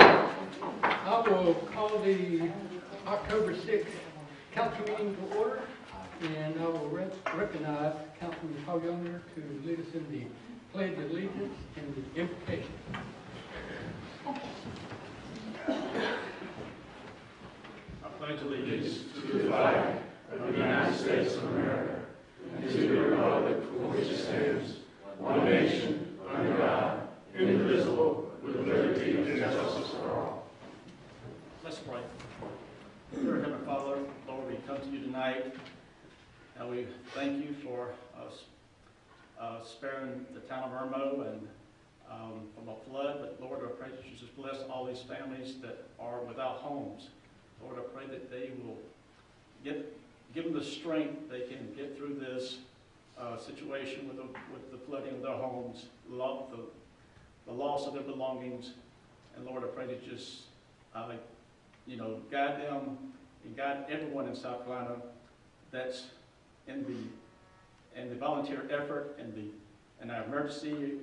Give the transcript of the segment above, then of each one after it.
I will call the October 6th council meeting to order, and I will recognize Councilman Hoggyonger to lead us in the Pledge of Allegiance and the invocation. I pledge allegiance to the flag of the United States of America and to the republic for which it stands, one nation, under God, indivisible, with liberty and justice for all. Let's pray. Dear Heavenly Father, Lord, we come to you tonight, and we thank you for sparing the town of Irmo and from a flood. But Lord, I pray that you just bless all these families that are without homes. Lord, I pray that they will give them the strength they can get through this situation with the flooding of their homes, the loss of their belongings. And Lord, I pray that you just guide them and guide everyone in South Carolina that's in the volunteer effort and our emergency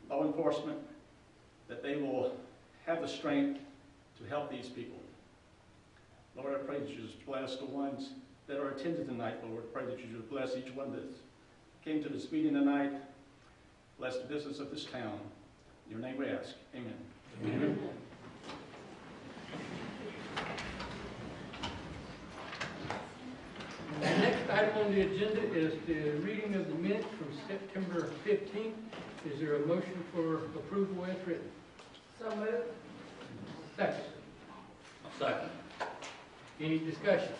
law enforcement, that they will have the strength to help these people. Lord, I pray that you just bless the ones that are attending tonight, Lord. I pray that you just bless each one that came to this meeting tonight. Bless the business of this town. In your name we ask. Amen. Amen. The next item on the agenda is the reading of the minutes from September 15th. Is there a motion for approval as written? So moved. Second. Second. Any discussion?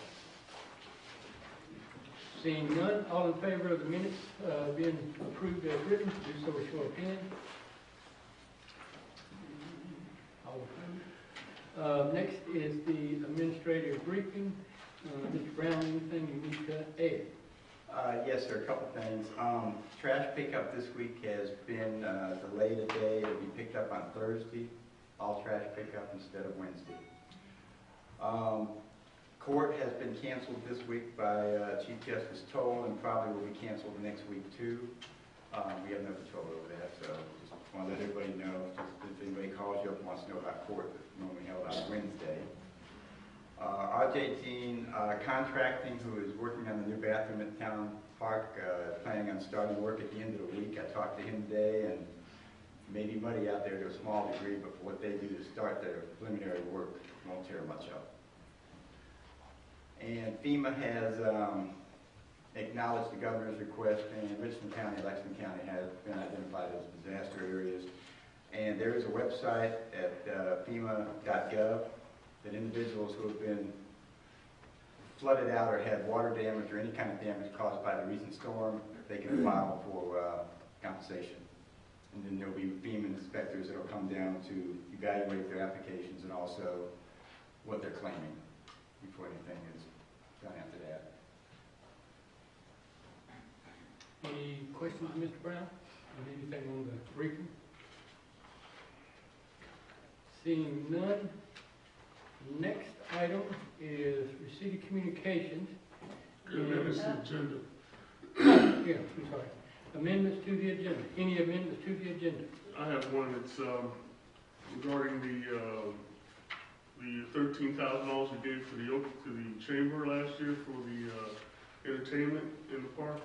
Seeing none, all in favor of the minutes being approved as written, do so with show of hands. All approved. Next is the administrative briefing. Mr. Brown, anything you need to add? Yes, sir, a couple things. Trash pickup this week has been delayed a day. It'll be picked up on Thursday, all trash pickup instead of Wednesday. Court has been canceled this week by Chief Justice Toll, and probably will be canceled next week too. We have no control over that, so just want to let everybody know. Just if anybody calls you up and wants to know about court, that's normally held on Wednesday. RJ Dean Contracting, who is working on the new bathroom at Town Park, planning on starting work at the end of the week. I talked to him today, and maybe muddy out there to a small degree, but for what they do to start their preliminary work, won't tear much up. And FEMA has acknowledged the governor's request, and Richland County, Lexington County has been identified as disaster areas. And there is a website at FEMA.gov that individuals who have been flooded out or had water damage or any kind of damage caused by the recent storm, they can file for compensation. And then there'll be FEMA inspectors that will come down to evaluate their applications and also what they're claiming before anything is done after that. Any questions, Mr. Brown? Or anything on the briefing? Seeing none. Next item is receipt of communications. Amendments to the agenda. Yeah, I'm sorry. Amendments to the agenda. Any amendments to the agenda? I have one that's regarding the $13,000 we gave to the chamber last year for the entertainment in the park.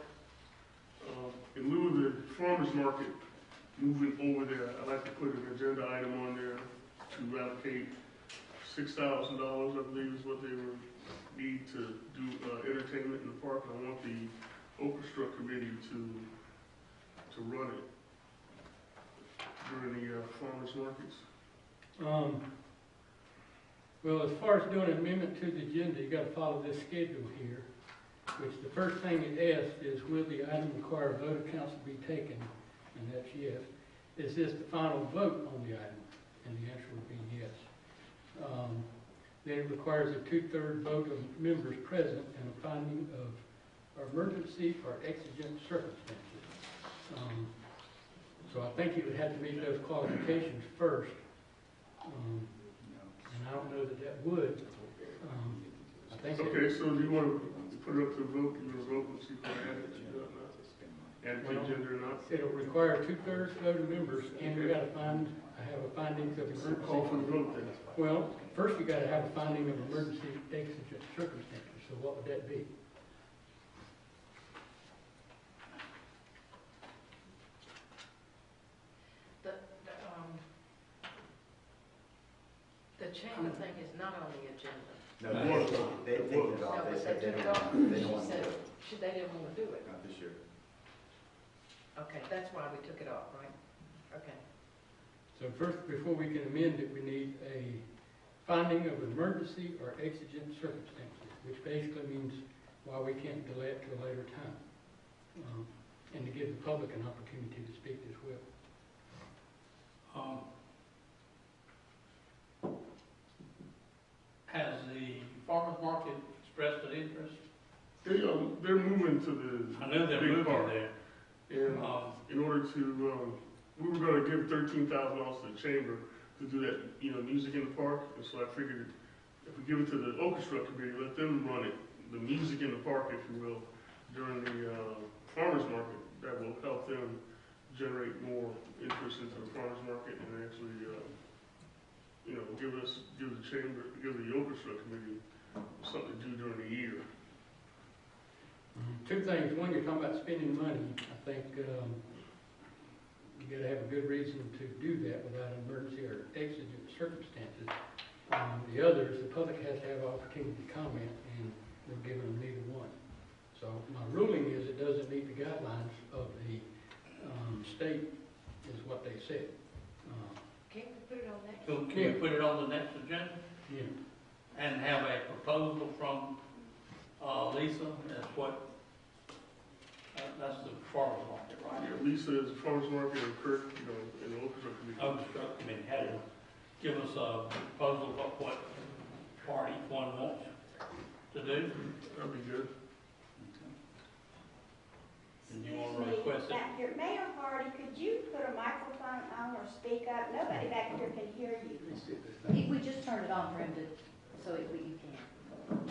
In lieu of the farmers market moving over there, I'd like to put an agenda item on there to allocate $6,000, I believe, is what they need to do entertainment in the park. And I want the orchestra committee to run it during the farmers markets. Well, as far as doing an amendment to the agenda, you got to follow this schedule here, which the first thing it asks is, will the item require a vote of council be taken? And that's yes. Is this the final vote on the item? And the answer would be yes. Then it requires a 2/3 vote of members present and a finding of emergency or exigent circumstances. So I think you would have to meet those qualifications first. And I don't know that would. I think okay, so do you want to put it up to vote? You want to vote and see if I have it? add it to the agenda or not? It'll require 2/3 vote of members, and we gotta have a findings of Call for the emergency. vote then. Well, first you gotta have a finding of emergency exigent circumstances, so what would that be? The chamber thing is not on the agenda. No, they taken it off, No, they but said they they took it off. don't She want to said, do it, they didn't want to do it. not this year. Okay, that's why we took it off, right? Okay. So first, before we can amend it, we need a finding of emergency or exigent circumstances, which basically means why we can't delay it to a later time. And to give the public an opportunity to speak as well. Has the farmer's market expressed an interest? They're moving to the I know they're big moving park. there. And in order to, we were gonna give $13,000 to the chamber to do that, music in the park. And so I figured if we give it to the orchestra committee, let them run it, the music in the park, if you will, during the farmer's market, that will help them generate more interest into the farmer's market and actually, give the orchestra committee something to do during the year. Two things. One, you're talking about spending money. I think you gotta have a good reason to do that without emergency or exigent circumstances. The other is the public has to have an opportunity to comment, and we're giving them neither one. So my ruling is it doesn't meet the guidelines of the state, is what they said. Can't we put it on next? So can we put it on the next agenda Yeah. and have a proposal from Lisa? That's the farmer's market, right? Yeah, Lisa is the farmer's market and Kirk, in the orchestra committee. Obstruct committee had to give us a proposal of what part each one wants to do. That'd be good. And you want to request it? Back here, Mayor Hardy, could you put a microphone on or speak up? Nobody back here can hear you. We just turned it on for him to, so you can.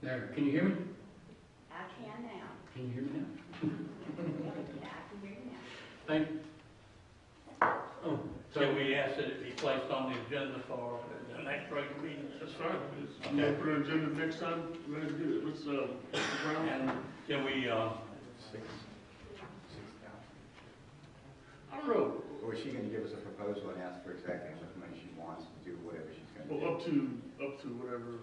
There, can you hear me? I can now. Can you hear me now? Yeah, I can hear you now. Thank you. Oh, So we ask that it be placed on the agenda for the next regular meeting. That's fine. I'm gonna put it on the agenda next time. Let's do it. Let's, Mr. Brown. And can we, $6,000. I don't know. Or is she gonna give us a proposal and ask for exactly how much money she wants to do whatever she's gonna do? Well, up to whatever,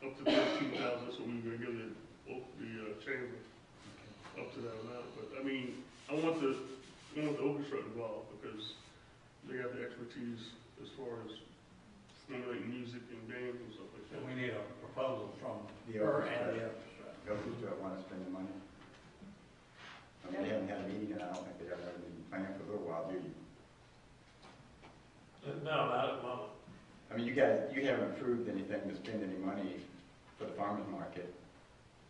up to 13,000, that's what we were gonna give the chamber, up to that amount. But, I mean, I want the orchestra involved because they have the expertise as far as stimulating music and bands and stuff like so that. we need a proposal from The her orchestra. and the orchestra. Go through, do I wanna spend the money? I mean, they haven't had a meeting, and I don't think they have anything planned for a little while, do you? No, not at the moment. I mean, you haven't approved anything to spend any money for the farmer's market.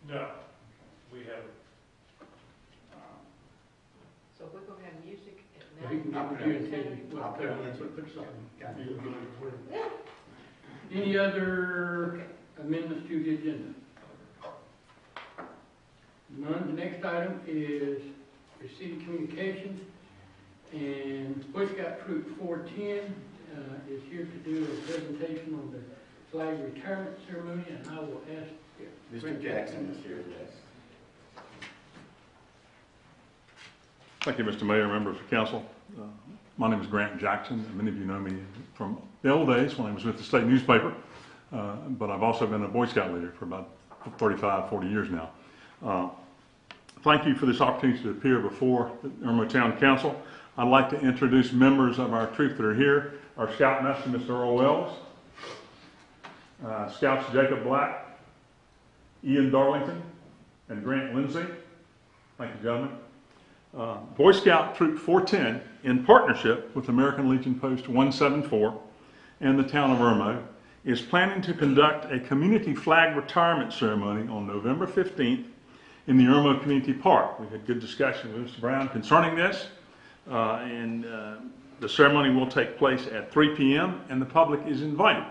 No, we haven't. So we're gonna have music at Well, he can night. get with you and tell you what I'll to put it put on. on. Put something. Got it. Any other amendments to the agenda? None. The next item is receiving communications, and Boy Scout Troop 410 is here to do a presentation on the flag retirement ceremony, and I will ask Mr. Jackson is here, yes. Thank you, Mr. Mayor, members of council. My name is Grant Jackson. Many of you know me from the old days when I was with the state newspaper, but I've also been a Boy Scout leader for about 35, 40 years now. Thank you for this opportunity to appear before the Irmo Town Council. I'd like to introduce members of our troop that are here. Our Scoutmaster, Mr. Earl Wells, Scouts Jacob Black, Ian Darlington, and Grant Lindsay. Thank you, gentlemen. Boy Scout Troop 410, in partnership with American Legion Post 174 and the town of Irmo, is planning to conduct a community flag retirement ceremony on November 15th in the Irmo Community Park. We had good discussion with Mr. Brown concerning this, and the ceremony will take place at 3 p.m. and the public is invited.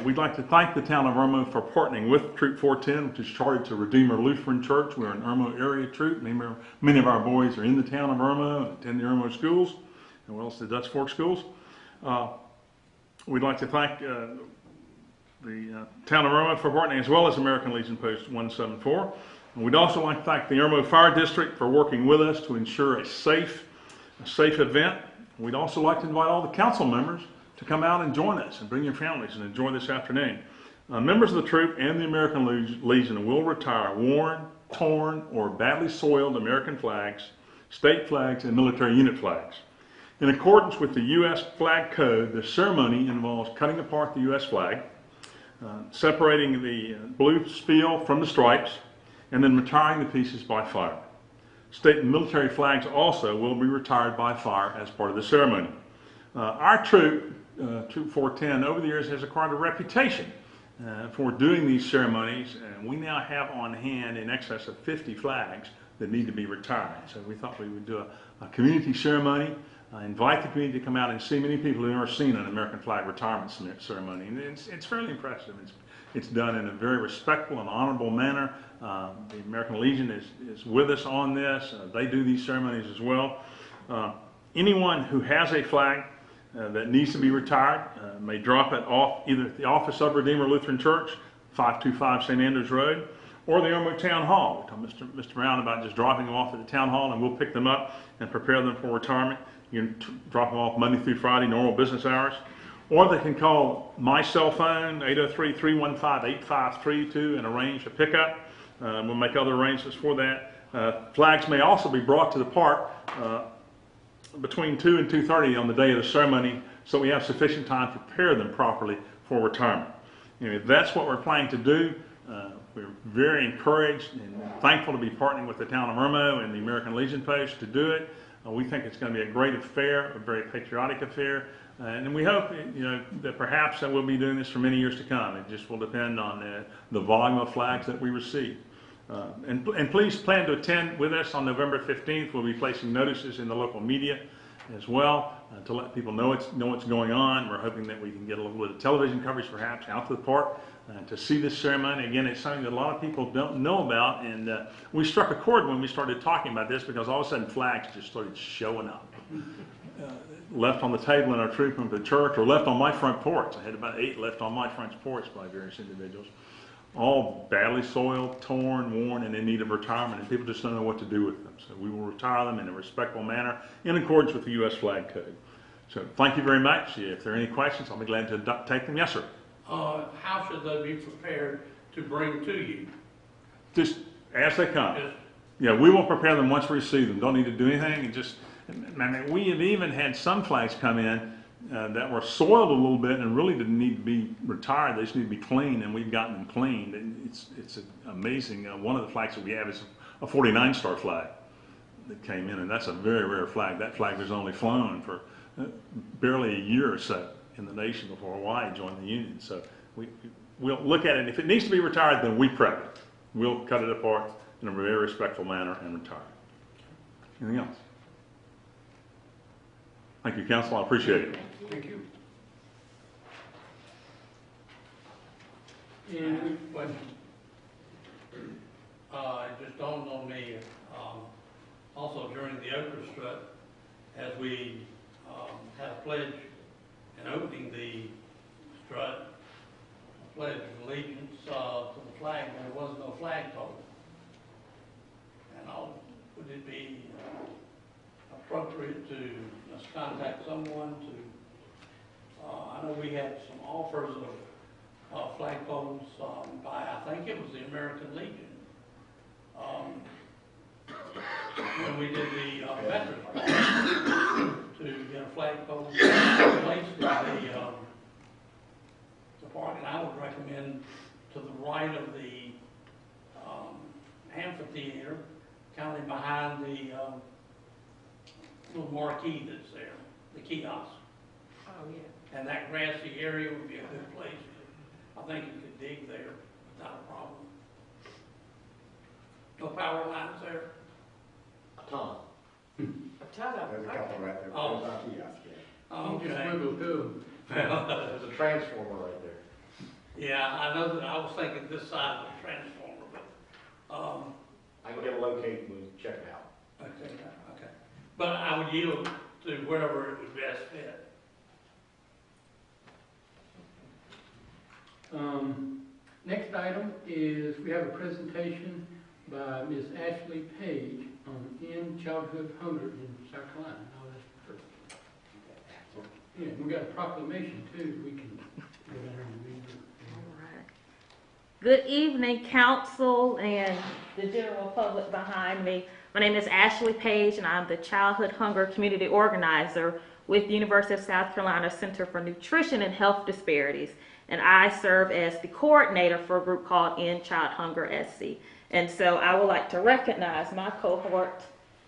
We'd like to thank the town of Irmo for partnering with Troop 410, which is chartered to Redeemer Lutheran Church. We're an Irmo area troop. Many of our boys are in the town of Irmo and attend the Irmo schools, as well as the Dutch Fork schools. We'd like to thank the town of Irmo for partnering, as well as American Legion Post 174. And we'd also like to thank the Irmo Fire District for working with us to ensure a safe event. We'd also like to invite all the council members to come out and join us and bring your families and enjoy this afternoon. Members of the troop and the American Legion will retire worn, torn, or badly soiled American flags, state flags, and military unit flags. In accordance with the U.S. Flag Code, the ceremony involves cutting apart the U.S. flag, separating the blue spiel from the stripes, and then retiring the pieces by fire. State and military flags also will be retired by fire as part of the ceremony. Our troop, Troop 410, over the years has acquired a reputation for doing these ceremonies, and we now have on hand in excess of 50 flags that need to be retired. So we thought we would do a community ceremony, invite the community to come out and see. Many people who have never seen an American flag retirement ceremony, and it's fairly impressive. It's done in a very respectful and honorable manner. The American Legion is with us on this. They do these ceremonies as well. Anyone who has a flag that needs to be retired may drop it off either at the office of Redeemer Lutheran Church, 525 St. Andrews Road, or the Irmo Town Hall. We told Mr. Brown about just dropping them off at the town hall, and we'll pick them up and prepare them for retirement. You can drop them off Monday through Friday, normal business hours. Or they can call my cell phone, 803-315-8532, and arrange a pickup. We'll make other arrangements for that. Flags may also be brought to the park between 2 and 2:30 on the day of the ceremony, so we have sufficient time to prepare them properly for retirement. That's what we're planning to do. We're very encouraged and thankful to be partnering with the town of Irmo and the American Legion Post to do it. We think it's going to be a great affair, a very patriotic affair, and we hope that perhaps we'll be doing this for many years to come. It just will depend on the volume of flags that we receive. And please plan to attend with us on November 15th. We'll be placing notices in the local media as well to let people know what's going on. We're hoping that we can get a little bit of television coverage perhaps out to the park to see this ceremony. Again, it's something that a lot of people don't know about, and we struck a chord when we started talking about this because all of a sudden flags just started showing up. Left on the table in our troop room at the church, or left on my front porch. I had about 8 left on my front porch by various individuals. All badly soiled, torn, worn, and in need of retirement, and people just don't know what to do with them. So we will retire them in a respectful manner in accordance with the U.S. Flag Code. So thank you very much. If there are any questions, I'll be glad to take them. Yes, sir. How should they be prepared to bring to you? Just as they come. Yeah, we will prepare them once we receive them. Don't need to do anything. We have even had some flags come in that were soiled a little bit and really didn't need to be retired. They just need to be cleaned, and we've gotten them cleaned. And it's amazing. One of the flags that we have is a 49-star flag that came in, and that's a very rare flag. That flag was only flown for barely a year or so in the nation before Hawaii joined the Union. So we'll look at it. If it needs to be retired, then we prep it. We'll cut it apart in a very respectful manner and retire it. Anything else? Thank you, Council. I appreciate it. Thank you. Any questions? It just dawned on me, also during the Okra strut, as we had a pledge in opening the strut, a pledge of allegiance to the flag, and there was no flagpole. And would it be appropriate to just contact someone to, I know we had some offers of flagpoles by, I think it was the American Legion. When we did the veterans park, to get a flagpole placed in the park, and I would recommend to the right of the amphitheater, kind of behind the little marquee that's there, the kiosk. Oh, yeah. And that grassy area would be a good place. I think you could dig there without a problem. No power lines there? A ton of There's a couple right there. Oh. There's our kiosk, yeah. You just Okay. wiggle through. Well, There's a transformer right there. Yeah, I know that I was thinking this side of the transformer, but, I can get a locate and check it out. okay, okay. But I would yield to wherever it would best fit. Next item is we have a presentation by Ms. Ashley Page on end childhood hunger in South Carolina. Oh, that's perfect. Yeah, we got a proclamation too. We can go down there and read it. Good evening, council and the general public behind me. My name is Ashley Page, and I'm the Childhood Hunger Community Organizer with the University of South Carolina Center for Nutrition and Health Disparities. And I serve as the coordinator for a group called End Child Hunger SC. And so I would like to recognize my cohort,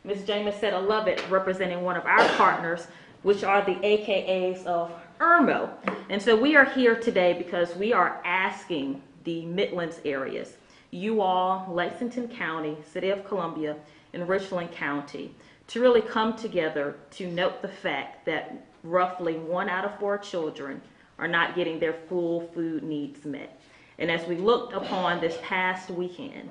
Ms. Jamison Lovett, representing one of our partners, which are the AKAs of Irmo. And so we are here today because we are asking the Midlands areas, you all, Lexington County, City of Columbia, and Richland County, to really come together to note the fact that roughly 1 out of 4 children are not getting their full food needs met. And as we looked upon this past weekend,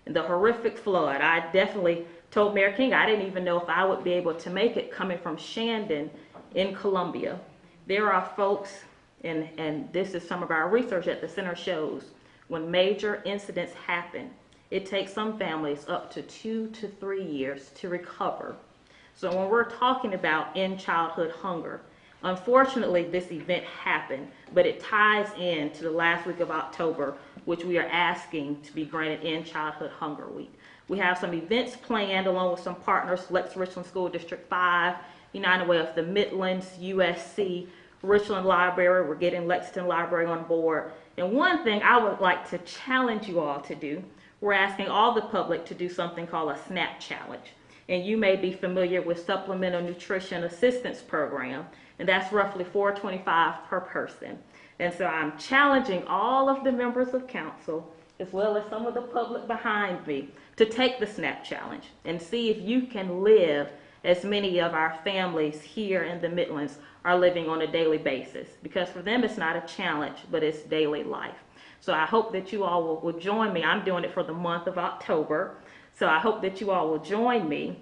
the horrific flood, I definitely told Mayor King I didn't even know if I would be able to make it coming from Shandon in Columbia. There are folks, and this is some of our research at the center shows, when major incidents happen, it takes some families up to 2 to 3 years to recover. So when we're talking about end childhood hunger, unfortunately this event happened, but it ties in to the last week of October, which we are asking to be granted End Childhood Hunger Week. We have some events planned along with some partners, Lex Richland School District 5, United Way of the Midlands, USC, Richland Library. We're getting Lexington Library on board. And one thing I would like to challenge you all to do, we're asking all the public to do something called a SNAP challenge. And you may be familiar with Supplemental Nutrition Assistance Program, and that's roughly $4.25 per person. And so I'm challenging all of the members of council, as well as some of the public behind me, to take the SNAP challenge and see if you can live as many of our families here in the Midlands are living on a daily basis. Because for them, it's not a challenge, but it's daily life. So I hope that you all will join me. I'm doing it for the month of October. So I hope that you all will join me,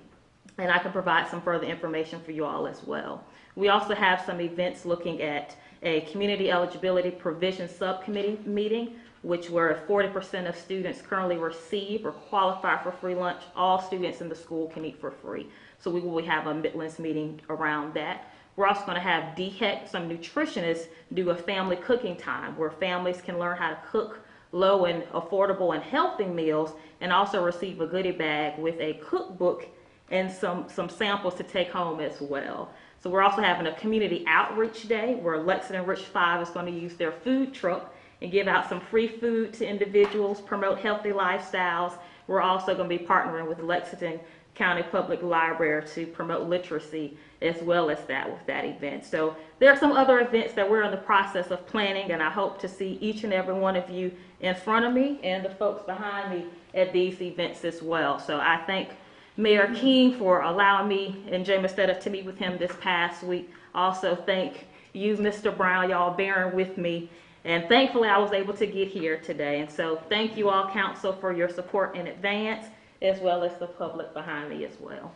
and I can provide some further information for you all as well. We also have some events looking at a community eligibility provision subcommittee meeting, which where 40% of students currently receive or qualify for free lunch. All students in the school can eat for free. So we will have a Midlands meeting around that. We're also going to have DHEC, some nutritionists, do a family cooking time where families can learn how to cook low and affordable and healthy meals, and also receive a goodie bag with a cookbook and some samples to take home as well. So we're also having a community outreach day where Lexington Rich 5 is going to use their food truck and give out some free food to individuals, promote healthy lifestyles. We're also going to be partnering with Lexington County Public Library to promote literacy as well as that with that event. So there are some other events that we're in the process of planning, and I hope to see each and every one of you in front of me and the folks behind me at these events as well. So I thank Mayor King for allowing me and Jay Mastetta to meet with him this past week. Also thank you, Mr. Brown, y'all bearing with me. And thankfully I was able to get here today. And so thank you all, council, for your support in advance, as well as the public behind me as well.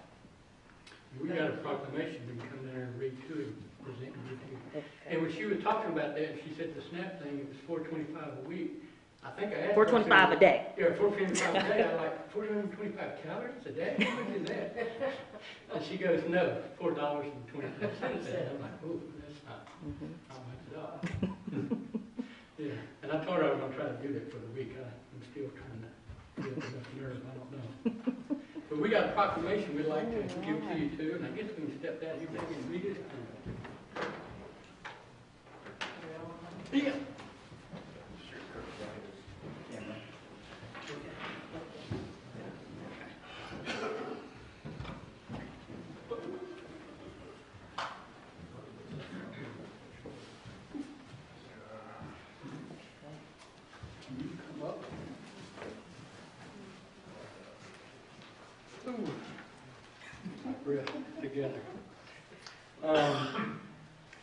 We got a proclamation we can come there and read to him, present and read to him. And when she was talking about that, she said the SNAP thing, it was $4.25 a week. I think I asked her. $4.25 a day. Yeah, $4.25 a day. I like 425 calories a day? What is that? And she goes, no, $4.25 a day. I'm like, oh, that's not much at all. Yeah, and I told her I was going to try to do that for the week. I'm still trying to get enough nerve. I don't know. But we got a proclamation we'd like to give to you too, and I guess we can step down here maybe and read it. Yeah. You come up. Ooh. Breath together.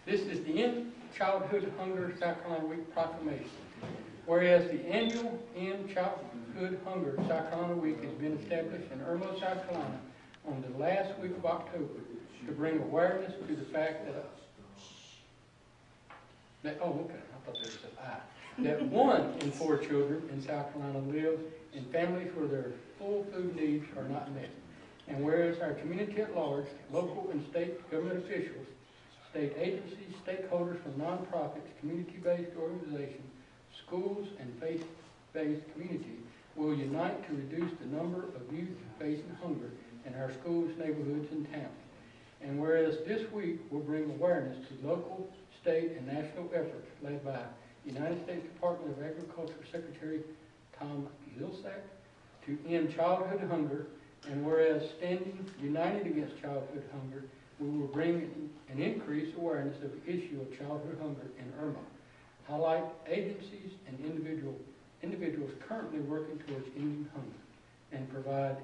This is the End Childhood Hunger South Carolina Week proclamation. Whereas the annual End Childhood Hunger South Carolina Week has been established in Irmo, South Carolina on the last week of October to bring awareness to the fact that 1 in 4 children in South Carolina live in families where their full food needs are not met. And whereas our community at large, local and state government officials, state agencies, stakeholders from nonprofits, community-based organizations, schools, and faith-based community will unite to reduce the number of youth facing hunger in our schools, neighborhoods, and towns. And whereas this week will bring awareness to local, state, and national efforts led by United States Department of Agriculture Secretary Tom Vilsack to end childhood hunger, and whereas standing united against childhood hunger, we will bring an increased awareness of the issue of childhood hunger in Irmo, highlight agencies and individuals currently working towards ending hunger, and provide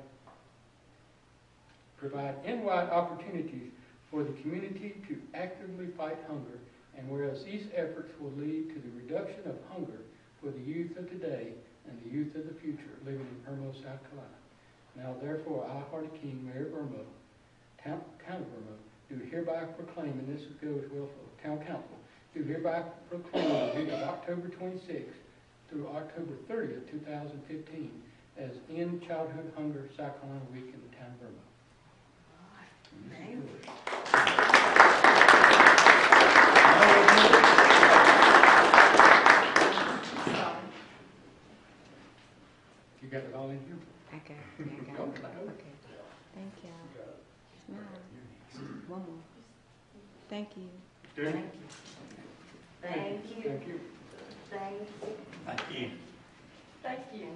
in-wide opportunities for the community to actively fight hunger, and whereas these efforts will lead to the reduction of hunger for the youth of today and the youth of the future living in Irmo, South Carolina. Now therefore, I, Hardy King, Mayor of Irmo, Town of Irmo, do hereby proclaim, and this goes well for Town Council, do hereby proclaim the week of October 26th through October 30th, 2015 as End Childhood Hunger South Carolina Week in the Town of Irmo. You got it all in here? I got it. Okay. Thank you. Smile. One more. Thank you. Okay. Thank you. Thank you. Thank you. Thank you. Thank you.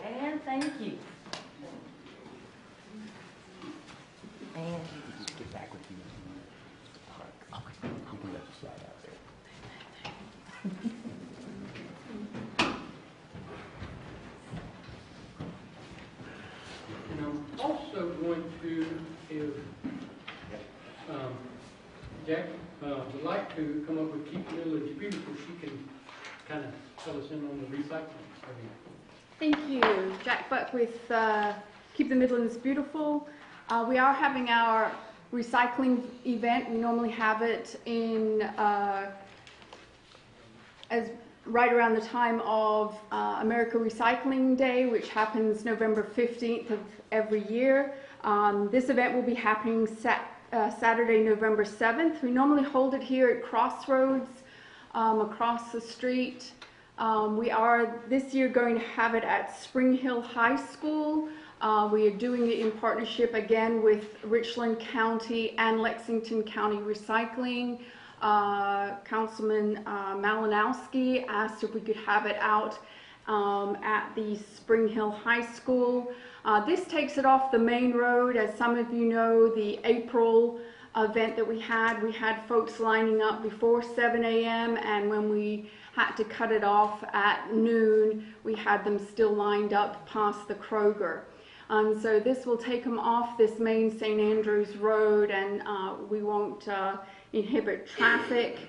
And thank you. And Get back with you. Okay. You can let it slide out there. And I'm also going to, if Jack would like to come up with Keep the Village Beautiful, she can kind of tell us in on the recycling. Thank you. Jack Buck with Keep the Midlands Beautiful. We are having our recycling event. We normally have it in as right around the time of America Recycling Day, which happens November 15th of every year. This event will be happening Saturday, November 7th. We normally hold it here at Crossroads across the street. We are this year going to have it at Spring Hill High School. We are doing it in partnership again with Richland County and Lexington County Recycling. Councilman Malinowski asked if we could have it out at the Spring Hill High School. This takes it off the main road. As some of you know, the April event that we had folks lining up before 7 a.m. and when we had to cut it off at noon, we had them still lined up past the Kroger. So this will take them off this main St. Andrews Road, and we won't inhibit traffic.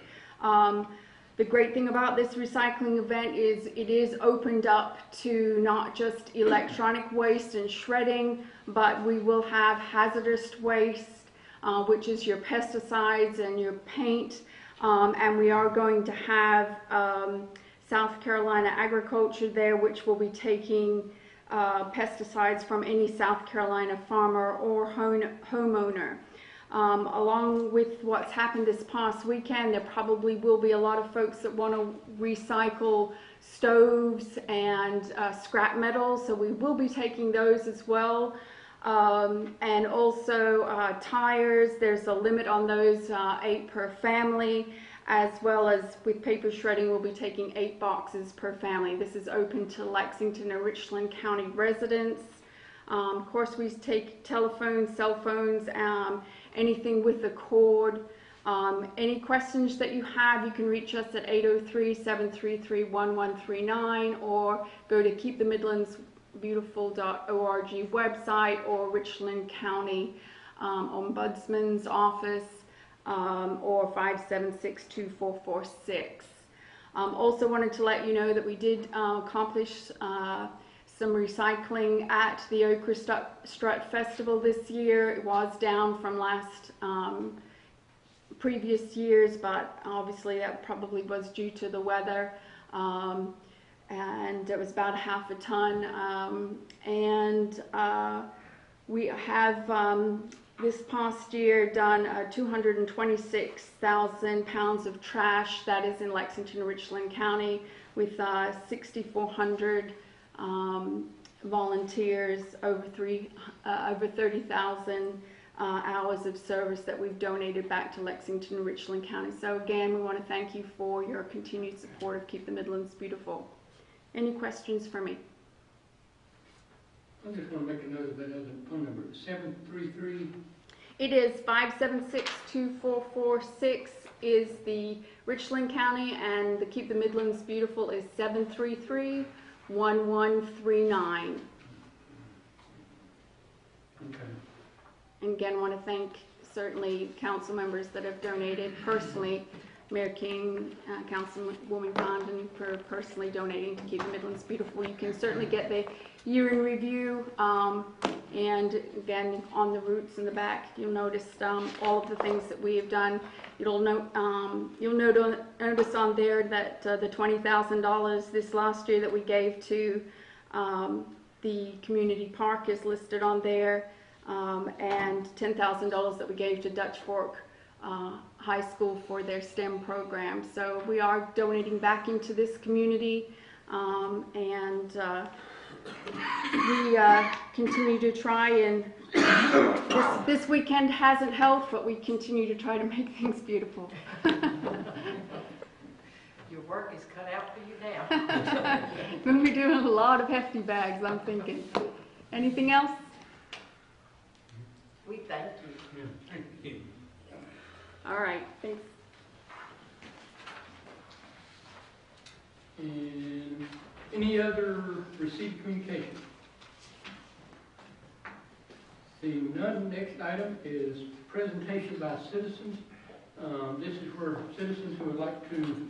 The great thing about this recycling event is it is opened up to not just electronic waste and shredding, but we will have hazardous waste, which is your pesticides and your paint. And we are going to have South Carolina Agriculture there, which will be taking pesticides from any South Carolina farmer or homeowner. Along with what's happened this past weekend, there probably will be a lot of folks that want to recycle stoves and scrap metal, so we will be taking those as well. And also tires, there's a limit on those, 8 per family, as well as with paper shredding, we'll be taking 8 boxes per family. This is open to Lexington and Richland County residents. Of course, we take telephones, cell phones, anything with a cord. Any questions that you have, you can reach us at 803-733-1139 or go to keepthemidlandsbeautiful.org website or Richland County Ombudsman's office or 576-2446. Also wanted to let you know that we did accomplish some recycling at the Okra Strut Festival this year. It was down from last previous years, but obviously that probably was due to the weather. And it was about half a ton. We have this past year done 226,000 pounds of trash. That is in Lexington and Richland County, with 6,400 volunteers, over 30,000 hours of service that we've donated back to Lexington and Richland County. So again, we want to thank you for your continued support of Keep the Midlands Beautiful. Any questions for me? I just want to make a note of that other phone number, 733. It is 576-2446 is the Richland County, and the Keep the Midlands Beautiful is 733-1139. Okay. And again, want to thank certainly council members that have donated personally. Mayor King, Councilwoman Condon for personally donating to Keep the Midlands Beautiful. You can certainly get the year in review, and again on the routes in the back, you'll notice all of the things that we have done. You'll notice on there that the $20,000 this last year that we gave to the community park is listed on there, and $10,000 that we gave to Dutch Fork High School for their STEM program. So we are donating back into this community, and we continue to try, and this weekend hasn't helped, but we continue to try to make things beautiful. Your work is cut out for you now. We'll be doing a lot of hefty bags, I'm thinking. Anything else? We thank you. Yeah, thank you. All right, thanks. And any other received communication? Seeing none, next item is presentation by citizens. This is where citizens who would like to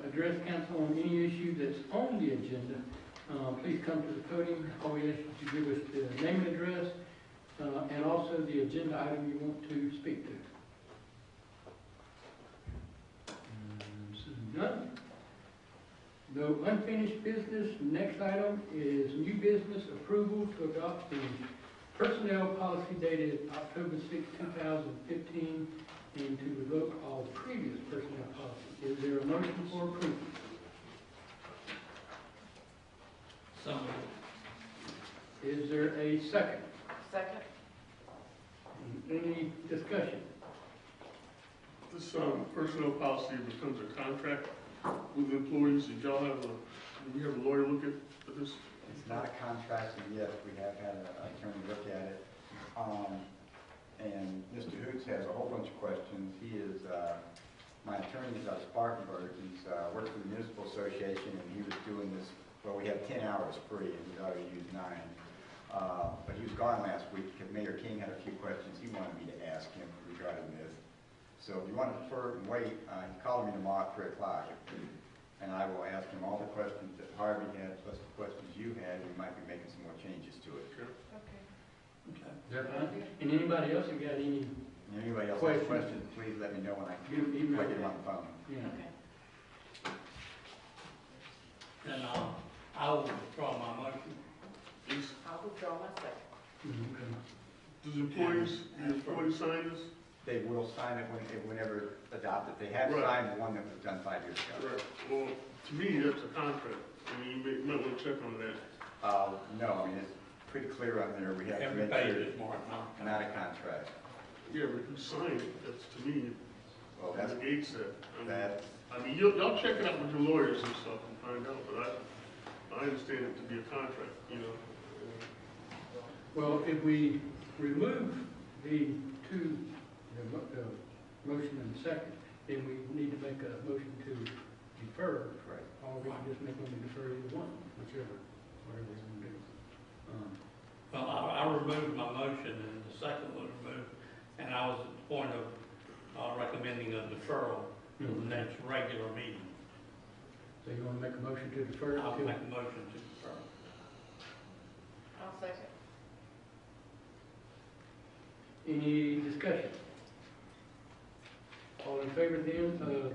address council on any issue that's on the agenda, please come to the podium. All we ask you to give us the name and address, and also the agenda item you want to speak to. None. No unfinished business. Next item is new business approval to adopt the personnel policy dated October 6, 2015, and to revoke all previous personnel policies. Is there a motion for approval? So moved. Is there a second? Second? Any discussion? This personnel policy becomes a contract with employees. Did y'all have we have a lawyer look at this? It's not a contract, and yes, we have had an attorney look at it. And Mr. Hoots has a whole bunch of questions. He is, my attorney is out of Spartanburg. He's worked for the Municipal Association, and he was doing this, well, we have 10 hours free, and he's already used 9. But he was gone last week because Mayor King had a few questions he wanted me to ask him regarding this. So if you want to defer and wait, he called me tomorrow at 3 o'clock, and I will ask him all the questions that Harvey had, plus the questions you had. We might be making some more changes to it. Sure. Okay. Okay. Is that fine? And anybody else who got any? Anybody else have questions, please let me know when I get him on the phone. Yeah. Okay. And I will withdraw my motion. Please. I'll withdraw my second. Okay. Does the employees sign this? They will sign it whenever adopted. They have Right. signed one that was done 5 years ago. Right. Well, to me, that's a contract. I mean, you might want to check on that. No, I mean, it's pretty clear on there. We have to Every make page sure is marked now. it's not a contract. Yeah, but if you sign it, that's to me, Well, that's, negates that. I mean, that, y'all check it out with your lawyers and stuff and find out, but I understand it to be a contract, you know. Well, if we remove the two, the motion and the second, then we need to make a motion to defer. Right. Or we can just make them defer either one, whichever, whatever we want to do. Well, I removed my motion and the second was removed, and I was at the point of recommending a deferral to the next regular meeting. So you want to make a motion to defer it I'll till? make a motion to defer. I'll second. Any discussion? All in favor then of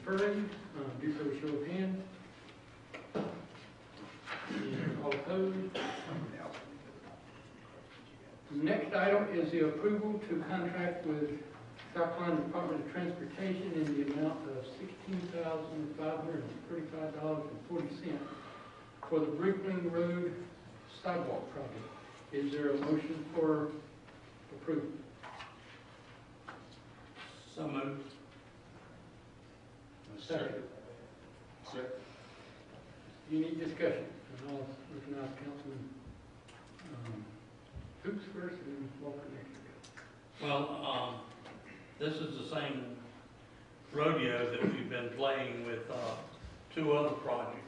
deferring, do so with show of hands. And all opposed? Next item is the approval to contract with South Carolina Department of Transportation in the amount of $16,535.40 for the Brickling Road sidewalk project. Is there a motion for approval? So moved. Second. Second. Any discussion? And I'll recognize Councilman Hoops first and Walker next. Well, this is the same rodeo that we've been playing with two other projects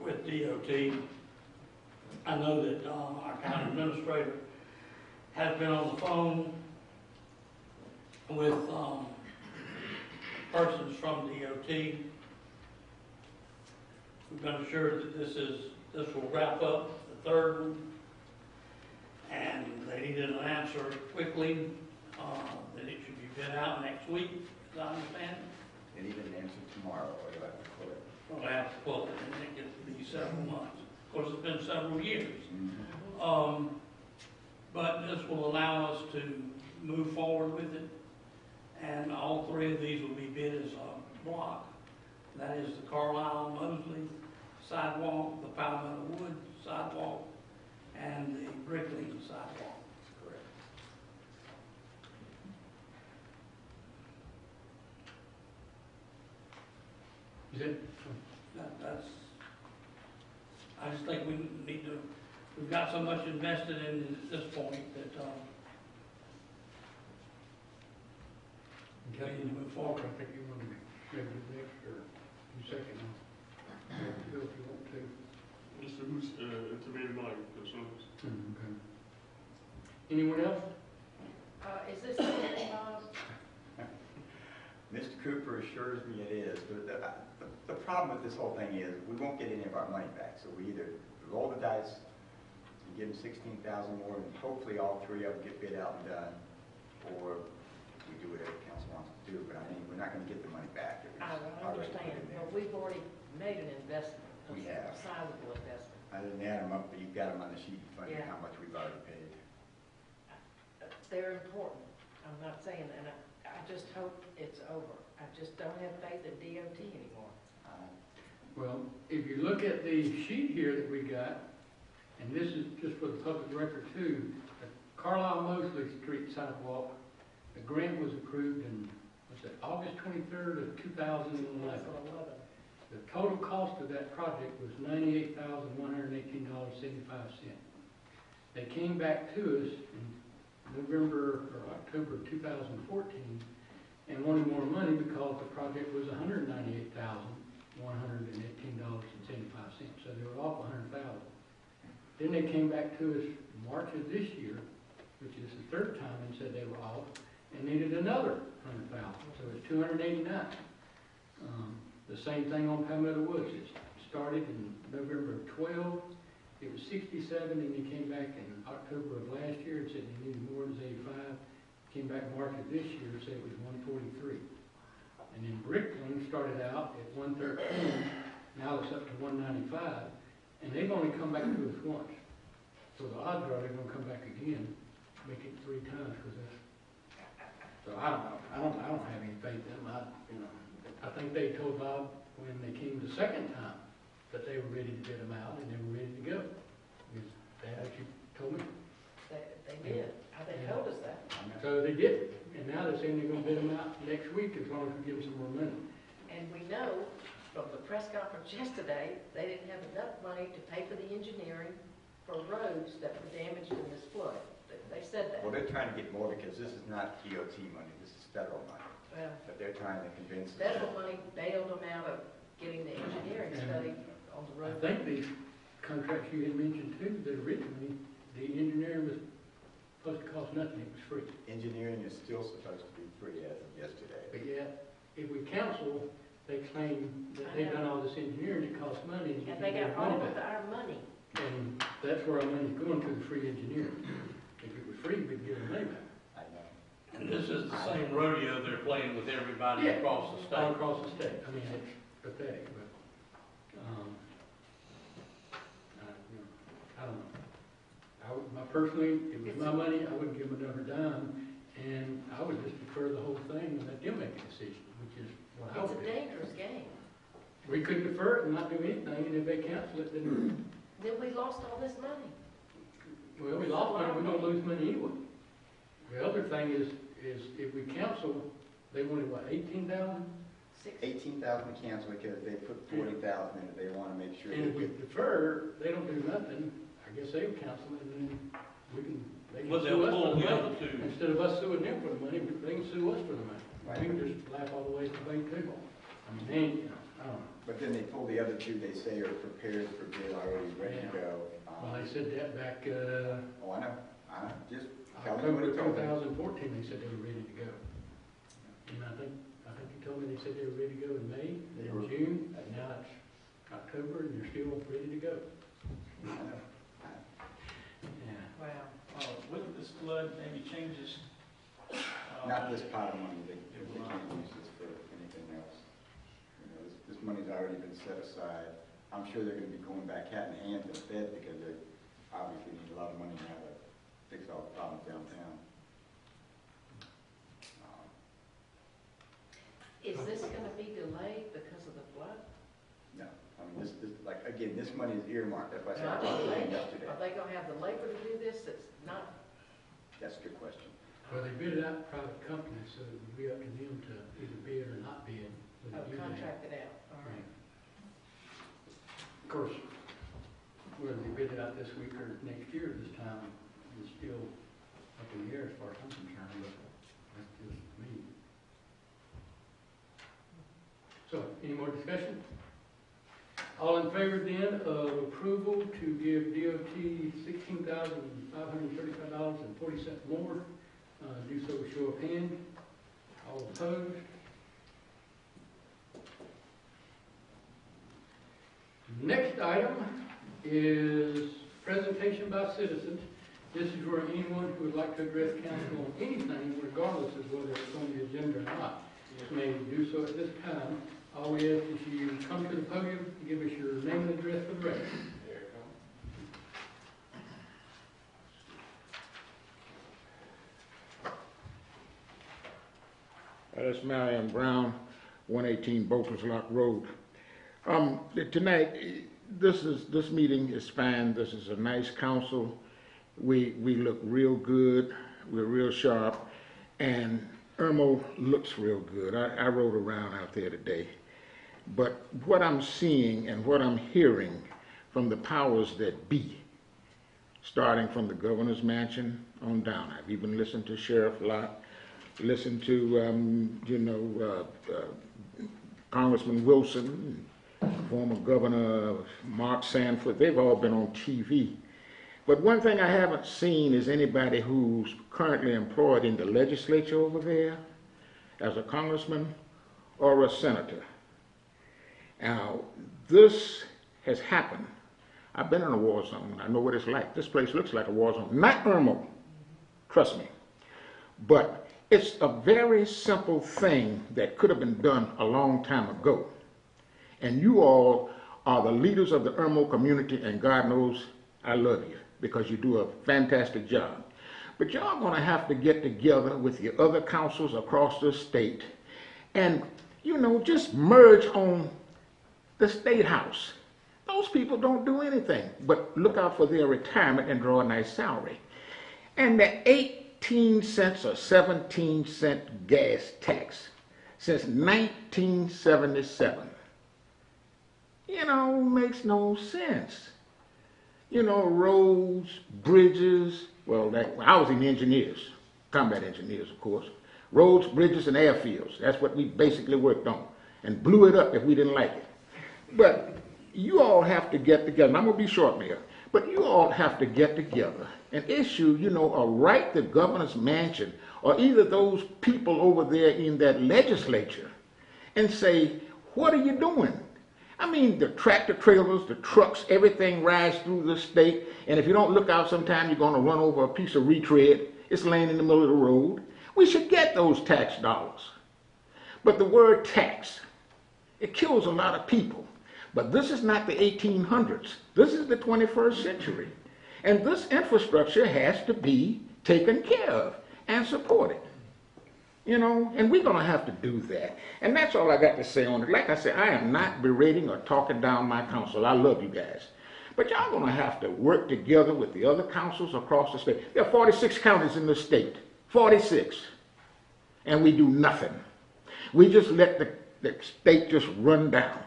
with DOT. I know that our county administrator has been on the phone with persons from DOT. We've been assured that this will wrap up the third one, and they needed an answer quickly, that it should be bid out next week, as I understand. They need an answer tomorrow, or you'll have to quit it. We'll have to pull it, and it gets to be several months. Of course, it's been several years. But this will allow us to move forward with it, and all three of these will be bid as a block. That is the Carlisle-Mosley sidewalk, the Palmetto Wood sidewalk, and the Brickling sidewalk. Correct. Is it? That's, I just think we need to, we've got so much invested in it at this point that, we need to move forward. I think you want to maybe next, or you second. Bill, if you want to. Mr. Who's intimated my concerns. Okay. Anyone else? Is this something, Mr. Cooper assures me it is, but the problem with this whole thing is we won't get any of our money back. So we either roll the dice and give them 16,000 more, and hopefully all three of them get bid out and done, or we do whatever council wants to do. But I mean, we're not going to get the money back. It was I already put understand, in there. but we've already made an investment, We a have. sizable investment. I didn't add them up, but you've got them on the sheet in front of you, Yeah. how much we've already paid. They're important. I'm not saying, and I just hope it's over. I just don't have faith in DOT anymore. Well, if you look at the sheet here that we got, and this is just for the public record too, the Carlisle-Mosley Street sidewalk, the grant was approved in, what's it, August 23rd of 2011. The total cost of that project was $98,118.75. They came back to us in November or October of 2014 and wanted more money because the project was $198,118.75. So they were off $100,000. Then they came back to us in March of this year, which is the third time, and said they were off and needed another $100,000. So it's $289,000. The same thing on Palmetto Woods. It started in November of 12. It was 67, and they came back in October of last year and said they needed more than 85. Came back March of this year and said it was 143. And then Brickling started out at 113. Now it's up to 195, and they've only come back to us once. So the odds are they're going to come back again, make it 3 times. So I don't know. I don't have any faith in them. I think they told Bob when they came the second time that they were ready to bid them out and they were ready to go. Because they actually told me. They did. They told us that. So they did. And now they're saying they're going to bid them out next week as long as we give them some more money. And we know from the press conference yesterday, they didn't have enough money to pay for the engineering for roads that were damaged in this flood. They said that. Well, they're trying to get more because this is not DOT money, this is federal money. Well, But they're trying to convince us. federal money bailed them out of getting the engineering study on the I road. think these contracts you had mentioned too, that originally the engineering was supposed to cost nothing, it was free. Engineering is still supposed to be free as of yesterday. But yet, if we cancel, they claim that they've done all this engineering, it costs money. And they got all of our money. And that's where our money's going to, the free engineering. If it was free, we'd get our money back. I know. And this is the same rodeo they're playing with everybody across the All state. across the state. I mean, it's pathetic, but, I don't know. Personally, it was my money, I wouldn't give them another dime, and I would just defer the whole thing and let them make a decision, which is what I It's would a do. dangerous game. We could defer it and not do anything, and if they cancel it, then, Then we lost all this money. well, we lost money, we're gonna lose money anyway. The other thing is if we cancel, they wanted, what, 18,000? 18,000 to cancel because they put 40,000 in it. They want to make sure And if they we get. defer, they don't do nothing, I guess they'll cancel it, and then they can But sue they'll us pull for the the money. other two. Instead of us suing them for the money, they can sue us for the money. Right. We can just laugh all the way to the bank too. I mean, they ain't, I don't know. But then they pull the other two. They say are prepared for bid, already ready to go. Well, they said that back, Oh, I know. Just tell me what October it told me. 2014, they said they were ready to go. And I think you told me they said they were ready to go in May, They in were. June, and now it's October, and they're still ready to go. I know. Yeah. Wow. With this flood, any changes? Not this pot of money. They can't use this for anything else. You know, this money's already been set aside. I'm sure they're going to be going back hat in hand to the Fed because they obviously need a lot of money now to fix all the problems downtown. Is this gonna be delayed because of the flood? No, I mean, this, like, again, this money is earmarked. That's why I said I Are talked to them they yesterday. gonna have the labor to do this? That's not, That's a good question. Well, they bid it out to private companies, so it would be up to them to either bid or not bid. when they do that. contracted out. All right. Of course, whether they bid it out this week or next year this time is still up in the air as far as I'm concerned, but that's just me. So, any more discussion? All in favor then of approval to give DOT $16,535.40 more, do so with show of hand. All opposed? Next item is presentation by citizens. This is where anyone who would like to address council on anything, regardless of whether it's on the agenda or not, may do so at this time. All we ask is you come to the podium, give us your name and address for the record. That's Marion Brown, 118 Boaters Lock Road. Tonight, this meeting is fine. This is a nice council. We look real good. We're real sharp, and Irmo looks real good. I rode around out there today, but what I'm seeing and what I'm hearing from the powers that be, starting from the governor's mansion on down. I've even listened to Sheriff Lott, listened to Congressman Wilson, former Governor Mark Sanford. They've all been on TV. But one thing I haven't seen is anybody who's currently employed in the legislature over there as a congressman or a senator. Now, this has happened. I've been in a war zone. I know what it's like. This place looks like a war zone. Not Irmo, trust me. But it's a very simple thing that could have been done a long time ago. And you all are the leaders of the Irmo community, and God knows I love you because you do a fantastic job. But y'all gonna have to get together with your other councils across the state and, just merge on the State House. Those people don't do anything but look out for their retirement and draw a nice salary. And the 18 cents or 17-cent gas tax since 1977, makes no sense. Roads, bridges, I was in engineers, combat engineers, of course. Roads, bridges, and airfields. That's what we basically worked on, and blew it up if we didn't like it. But you all have to get together, and I'm going to be short, Mayor, But you all have to get together and issue, you know, a right to governor's mansion, or either those people over there in that legislature, and say, what are you doing? I mean, the tractor trailers, the trucks, everything rides through the state, and if you don't look out sometime, you're going to run over a piece of retread. It's laying in the middle of the road. We should get those tax dollars. But the word tax, it kills a lot of people. But this is not the 1800s. This is the 21st century. And this infrastructure has to be taken care of and supported. You know, and we're going to have to do that. And that's all I got to say on it. Like I said, I am not berating or talking down my council. I love you guys. But y'all going to have to work together with the other councils across the state. There are 46 counties in the state. 46. And we do nothing. We just let the state just run down.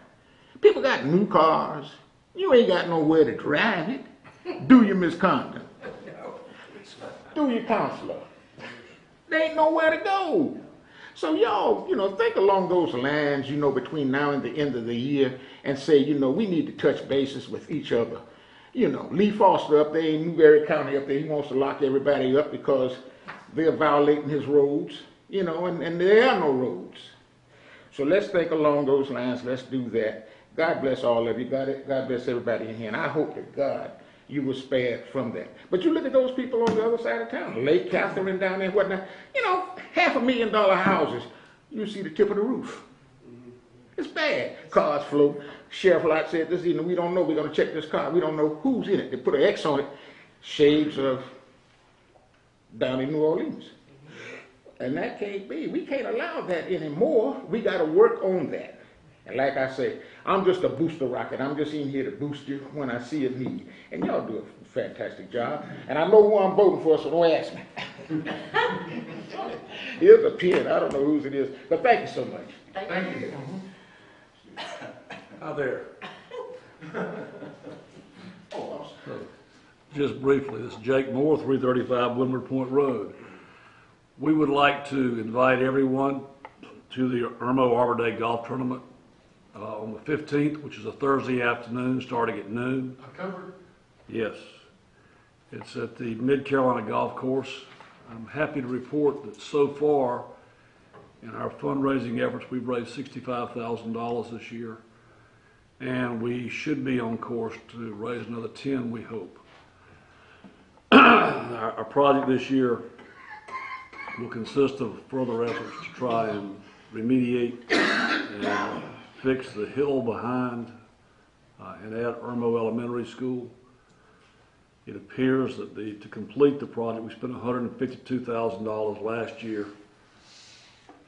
People got new cars. You ain't got nowhere to drive it. Do you, Miss Condon? Do you, counselor? There ain't nowhere to go. So y'all, you know, think along those lines, you know, between now and the end of the year, and say, you know, we need to touch bases with each other. You know, Lee Foster up there in Newberry County up there, he wants to lock everybody up because they're violating his roads, you know, and there are no roads. So let's think along those lines. Let's do that. God bless all of you. God bless everybody in here. And I hope to God you were spared from that. But you look at those people on the other side of town, Lake Catherine down there and whatnot, you know, $500,000 houses, you see the tip of the roof. It's bad. Cars float. Sheriff Lott said this evening, we don't know, we're going to check this car. We don't know who's in it. They put an X on it, shades of down in New Orleans. And that can't be. We can't allow that anymore. We got to work on that. And like I say, I'm just a booster rocket. I'm just in here to boost you when I see a need. And y'all do a fantastic job. And I know who I'm voting for, so don't ask me. Here's a pin. I don't know whose it is. But thank you so much. Thank you. Out there. Oh, Just briefly, this is Jake Moore, 335 Windward Point Road. We would like to invite everyone to the Irmo Arbor Day Golf Tournament on the 15th, which is a Thursday afternoon, starting at noon. October? Yes. It's at the Mid-Carolina Golf Course. I'm happy to report that so far in our fundraising efforts, we've raised $65,000 this year. And we should be on course to raise another 10, we hope. Our project this year will consist of further efforts to try and remediate and fix the hill behind and at Irmo Elementary School. It appears that to complete the project, we spent $152,000 last year.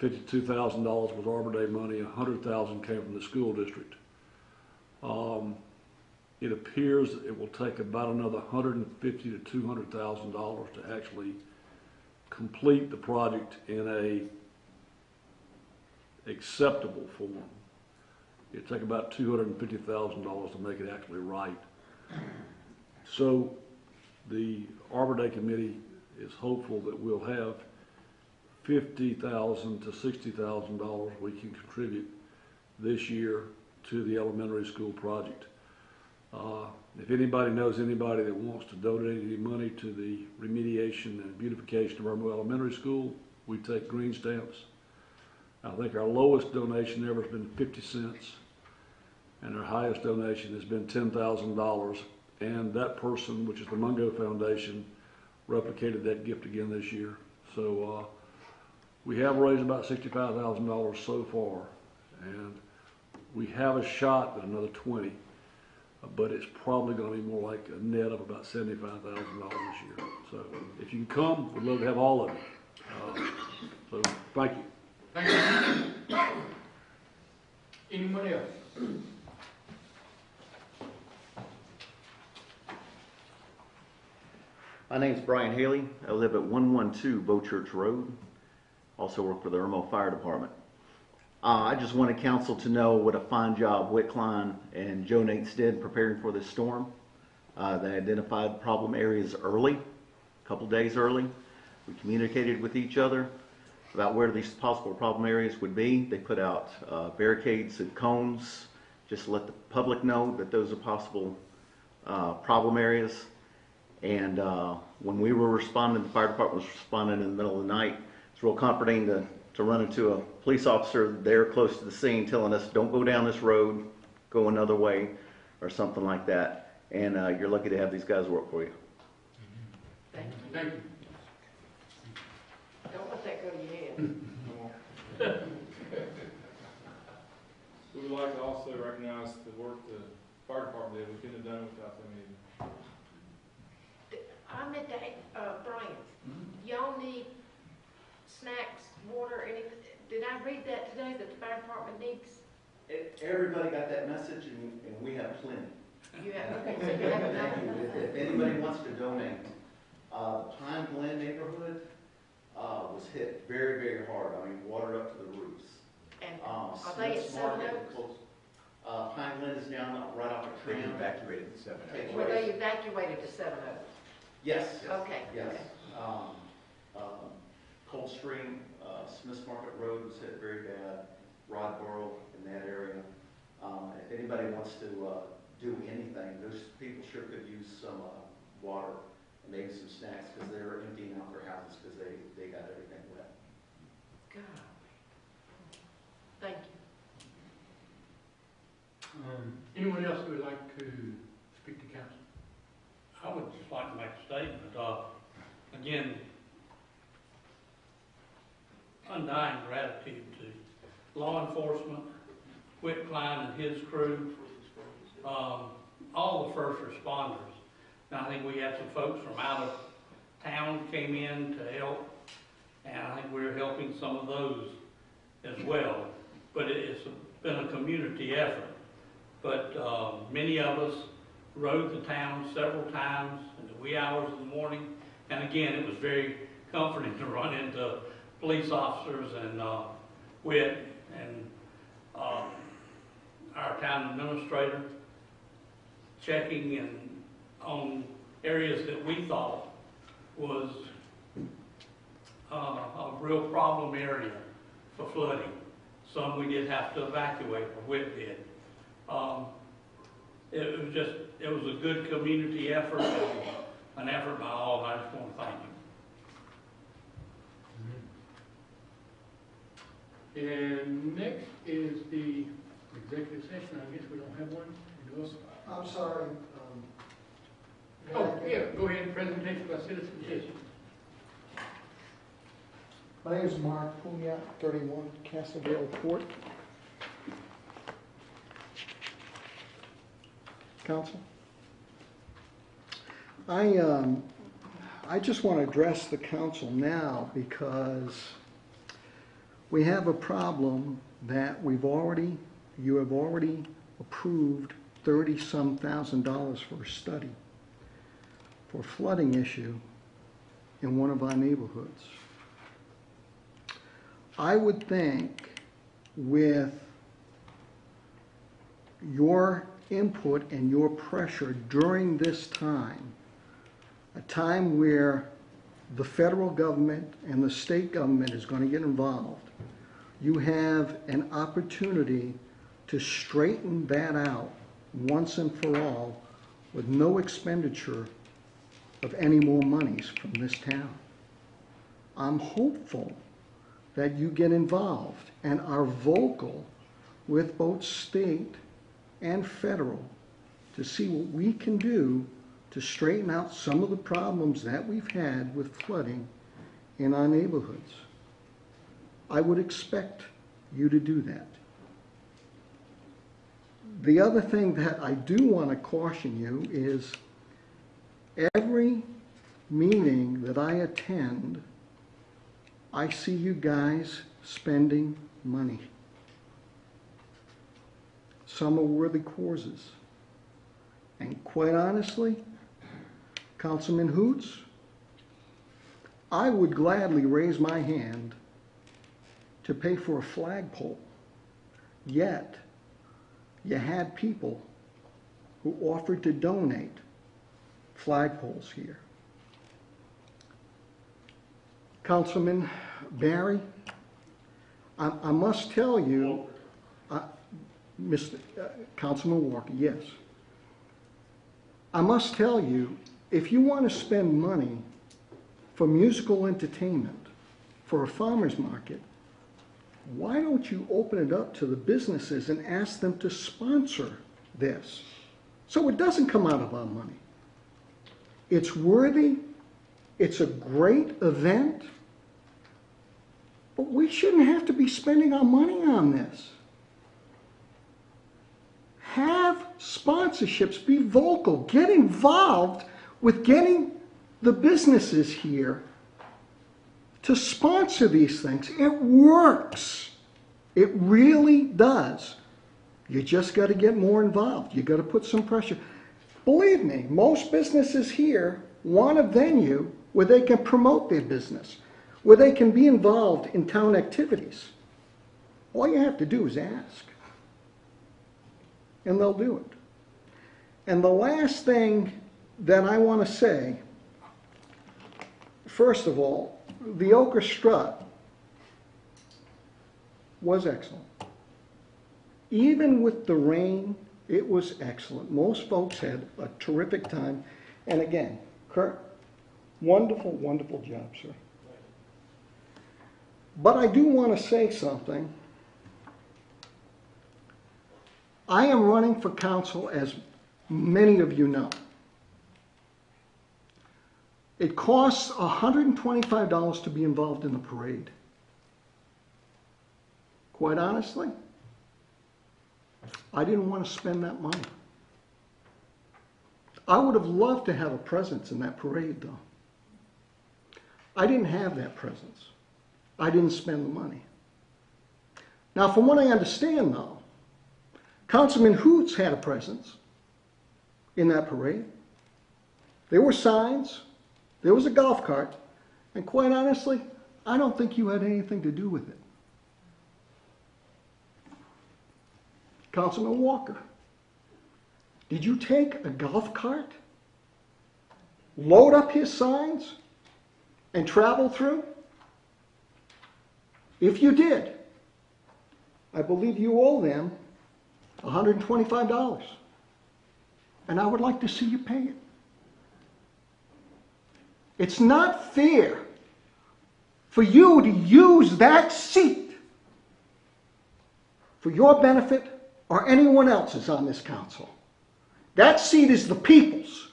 $52,000 was Arbor Day money, $100,000 came from the school district. It appears that it will take about another $150,000 to $200,000 to actually complete the project in a acceptable form. It'd take about $250,000 to make it actually right. So the Arbor Day Committee is hopeful that we'll have $50,000 to $60,000 we can contribute this year to the elementary school project. If anybody knows anybody that wants to donate any money to the remediation and beautification of Irmo Elementary School, we take green stamps. I think our lowest donation ever has been 50 cents, and our highest donation has been $10,000. And that person, which is the Mungo Foundation, replicated that gift again this year. So we have raised about $65,000 so far, and we have a shot at another 20, but it's probably going to be more like a net of about $75,000 this year. So if you can come, we'd love to have all of you. So thank you. Thank you. Anyone else? My name's Brian Haley. I live at 112 Bow Church Road. Also work for the Irmo Fire Department. I just wanted council to know what a fine job Whit Klein and Joe Nates did preparing for this storm. They identified problem areas early, a couple days early. We communicated with each other about where these possible problem areas would be. They put out barricades and cones just to let the public know that those are possible problem areas. And when we were responding, the fire department was responding in the middle of the night. It's real comforting to run into a police officer there close to the scene telling us, don't go down this road, go another way, or something like that. And you're lucky to have these guys work for you. Thank you. Thank you. Don't let that go to your head. We would like to also recognize the work the fire department did. We couldn't have done it without them either. I meant to, Brian, y'all need snacks, water, anything? Did I read that today, that the fire department needs? Everybody got that message, and we have plenty. You have, okay, so you have enough? If anybody wants to donate, the Pine Glen neighborhood was hit very, very hard. I mean, water up to the roofs. And are they at Smith's 7 Market Oaks? close. Pine Glen is down right off of They Tram. evacuated the 7 Oaks. Were they evacuated to 7 Oaks? Yes. Okay, Yes. okay. Coldstream, Smith's Market Road was hit very bad. Rodboro in that area. If anybody wants to do anything, those people sure could use some water and maybe some snacks because they were emptying out their houses because they got everything wet. God. Thank you. Anyone else who would like to speak to council? I would just like to make a statement. Again, undying gratitude to law enforcement, Whit Klein and his crew, all the first responders. And I think we had some folks from out of town came in to help, and I think we're helping some of those as well. But it's been a community effort. But many of us rode the town several times in the wee hours of the morning. And again, it was very comforting to run into police officers and Whit and our town administrator checking on areas that we thought was a real problem area for flooding. Some we did have to evacuate, or Whit did. It was a good community effort, and an effort by all, and I just want to thank you. And next is the executive session. I guess we don't have one. You do? I'm sorry. Oh, yeah, go ahead, presentation by citizens, yes. My name is Mark Punyat, 31 Castleville Court. Council? I just want to address the council now because we have a problem that you have already approved $30-some thousand for a study for flooding issue in one of our neighborhoods. I would think with your input and your pressure during this time, a time where the federal government and the state government is going to get involved, you have an opportunity to straighten that out once and for all with no expenditure of any more monies from this town. I'm hopeful that you get involved and are vocal with both state and federal to see what we can do to straighten out some of the problems that we've had with flooding in our neighborhoods. I would expect you to do that. The other thing that I do want to caution you is every meeting that I attend, I see you guys spending money. Some are worthy causes. And quite honestly, Councilman Hoots, I would gladly raise my hand to pay for a flagpole. Yet, you had people who offered to donate flagpoles here. Councilman Barry, I must tell you, Councilman Walker, yes. I must tell you, if you want to spend money for musical entertainment, for a farmer's market, why don't you open it up to the businesses and ask them to sponsor this? So it doesn't come out of our money. It's worthy, it's a great event, but we shouldn't have to be spending our money on this. Have sponsorships, be vocal, get involved with getting the businesses here to sponsor these things. It works. It really does. You just got to get more involved. You got to put some pressure. Believe me, most businesses here want a venue where they can promote their business, where they can be involved in town activities. All you have to do is ask, and they'll do it. And the last thing that I want to say, first of all, the Ochre Strut was excellent. Even with the rain, it was excellent. Most folks had a terrific time. And again, Kurt, wonderful, wonderful job, sir. But I do want to say something. I am running for council, as many of you know. It costs $125 to be involved in the parade. Quite honestly, I didn't want to spend that money. I would have loved to have a presence in that parade, though. I didn't have that presence. I didn't spend the money. Now, from what I understand, though, Councilman Hoots had a presence in that parade. There were signs. There was a golf cart. And quite honestly, I don't think you had anything to do with it. Councilman Walker, did you take a golf cart, load up his signs, and travel through? If you did, I believe you owe them $125. And I would like to see you pay it. It's not fair for you to use that seat for your benefit or anyone else's on this council. That seat is the people's.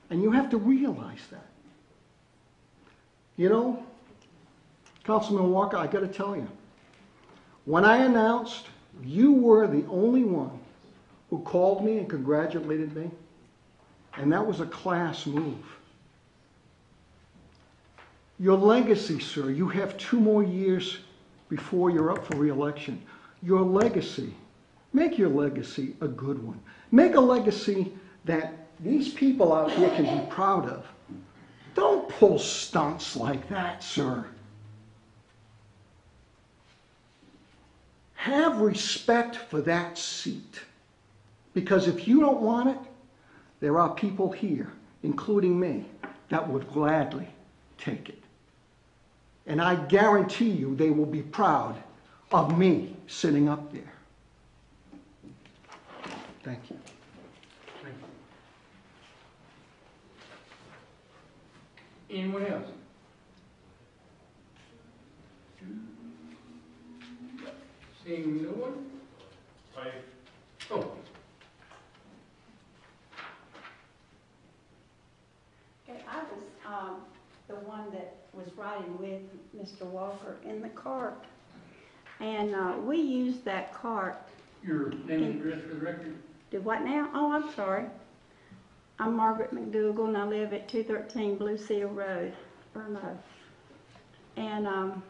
And you have to realize that. You know, Councilman Walker, I got to tell you, when I announced, you were the only one who called me and congratulated me, and that was a class move. Your legacy, sir, you have 2 more years before you're up for re-election. Your legacy, make your legacy a good one. Make a legacy that these people out here can be proud of. Don't pull stunts like that, sir. Have respect for that seat. Because if you don't want it, there are people here, including me, that would gladly take it. And I guarantee you they will be proud of me sitting up there. Thank you. Thank you. Anyone else? Seeing no one? Oh. Okay, I was the one that was riding with Mr. Walker in the cart. And we used that cart. Your name and address for the record? Did what now? Oh, I'm sorry. I'm Margaret McDougall, and I live at 213 Blue Seal Road, Irmo. And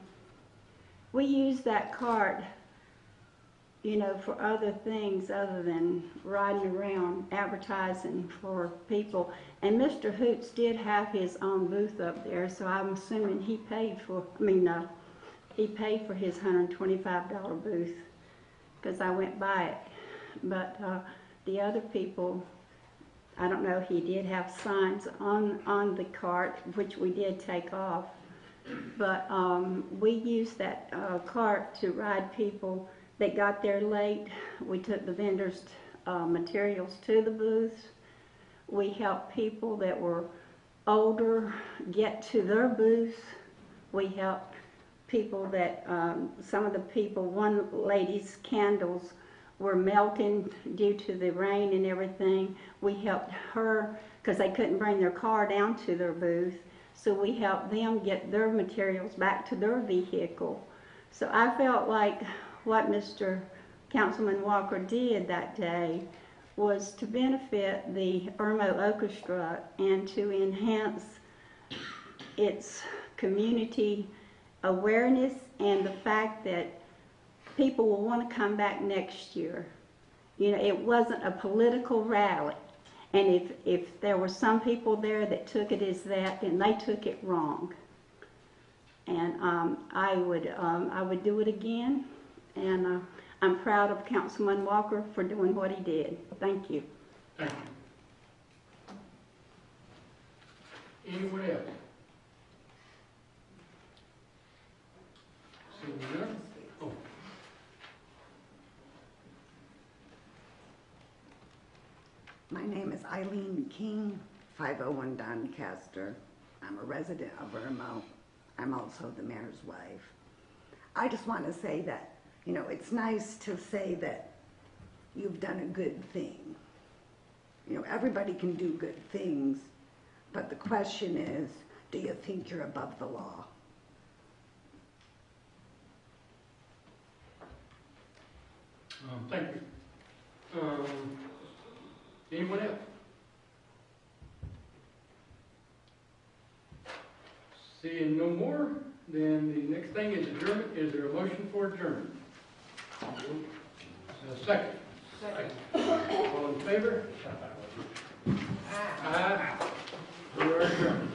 we used that cart, you know, for other things other than riding around advertising for people. And Mr. Hoots did have his own booth up there, so I'm assuming he paid for, he paid for his $125 booth, because I went by it. But the other people, I don't know, he did have signs on the cart, which we did take off. But we used that cart to ride people that got there late. We took the vendors materials to the booths. We helped people that were older get to their booths. We helped people that, some of the people, one lady's candles were melting due to the rain and everything. We helped her because they couldn't bring their car down to their booth. So we helped them get their materials back to their vehicle. So I felt like what Mr. Councilman Walker did that day was to benefit the Irmo Orchestra and to enhance its community awareness and the fact that people will want to come back next year. You know, it wasn't a political rally. And if there were some people there that took it as that, then they took it wrong. And I would do it again. And I'm proud of Councilman Walker for doing what he did. Thank you. Thank you. Anyone else? Seeing none? Oh. My name is Eileen King, 501 Doncaster. I'm a resident of Irmo. I'm also the mayor's wife. I just want to say that, you know, it's nice to say that you've done a good thing. You know, everybody can do good things, but the question is, do you think you're above the law? Thank you. Anyone else? Seeing no more, then the next thing is adjournment. Is there a motion for adjournment? Second. Second. All in favor? Aye. We are adjourned.